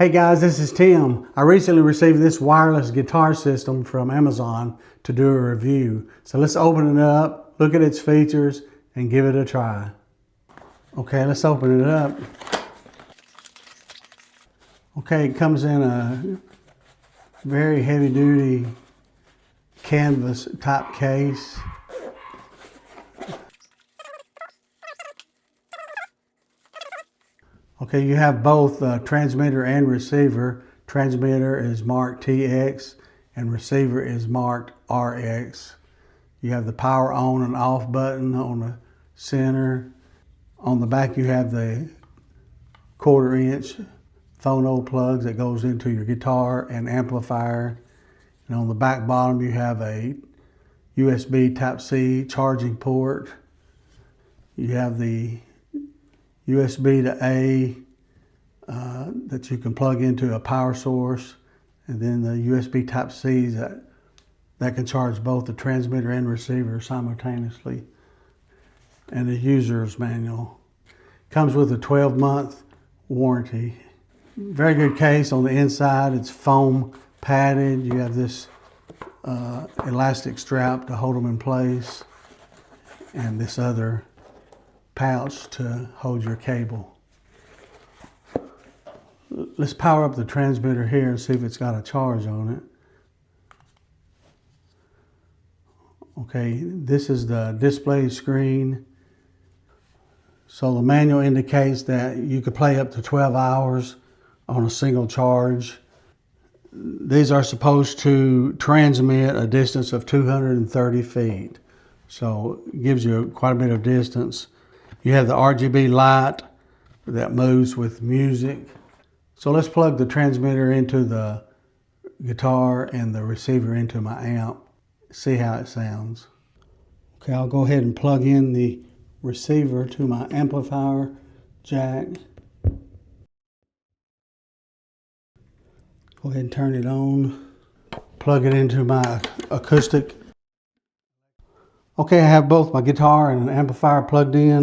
Hey guys, this is Tim. I recently received this wireless guitar system from Amazon to do a review. So let's open it up, look at its features, and give it a try. Okay, let's open it up. Okay, it comes in a very heavy-duty canvas type case. Okay, you have both transmitter and receiver. Transmitter is marked TX and receiver is marked RX. You have the power on and off button on the center. On the back you have the 1/4-inch phono plugs that goes into your guitar and amplifier. And on the back bottom you have a USB Type-C charging port. You have the USB to A that you can plug into a power source, and then the USB Type-C that can charge both the transmitter and receiver simultaneously, and the user's manual. Comes with a 12-month warranty. Very good case. On the inside it's foam padded. You have this elastic strap to hold them in place, and this other pouch to hold your cable. Let's power up the transmitter here and see if it's got a charge on it. Okay, this is the display screen. So the manual indicates that you could play up to 12 hours on a single charge. These are supposed to transmit a distance of 230 feet. So it gives you quite a bit of distance. You have the RGB light that moves with music. So let's plug the transmitter into the guitar and the receiver into my amp. See how it sounds. Okay, I'll go ahead and plug in the receiver to my amplifier jack. Go ahead and turn it on. Plug it into my acoustic. Okay, I have both my guitar and an amplifier plugged in.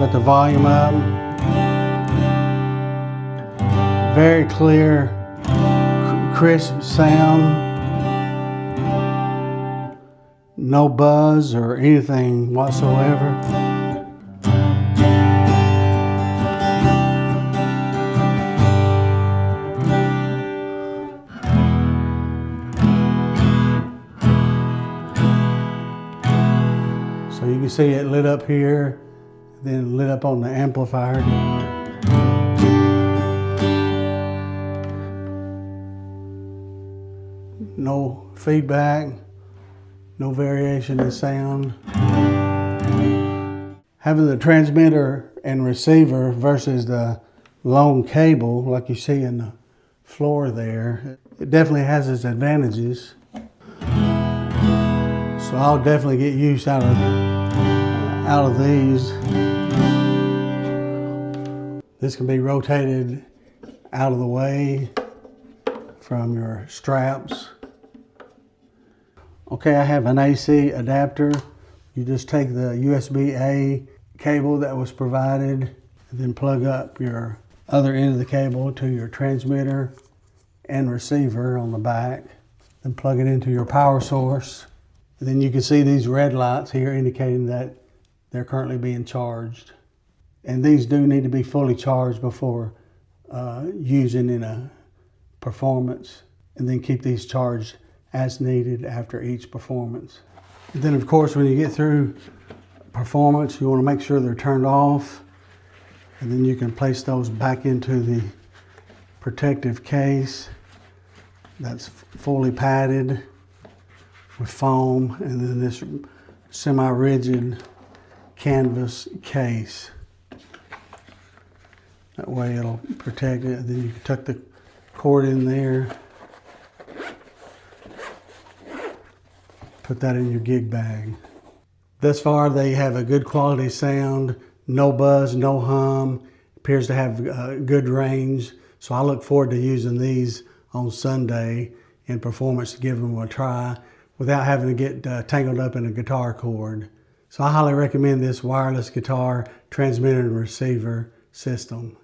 Let the volume up. Very clear, crisp sound. No buzz or anything whatsoever. So you can see it lit up here, then lit up on the amplifier. No feedback, no variation in sound. Having the transmitter and receiver versus the long cable, like you see in the floor there, it definitely has its advantages. So I'll definitely get use out of these. This can be rotated out of the way from your straps. Okay, I have an AC adapter. You just take the USB-A cable that was provided and then plug up your other end of the cable to your transmitter and receiver on the back. Then plug it into your power source. And then you can see these red lights here indicating that they're currently being charged. And these do need to be fully charged before using in a performance, and then keep these charged as needed after each performance. And then of course when you get through performance, you want to make sure they're turned off, and then you can place those back into the protective case that's fully padded with foam, and then this semi-rigid canvas case. That way it'll protect it. And then you can tuck the cord in there. Put that in your gig bag. Thus far they have a good quality sound, no buzz, no hum, appears to have good range. So I look forward to using these on Sunday in performance to give them a try without having to get tangled up in a guitar cord. So I highly recommend this wireless guitar transmitter and receiver system.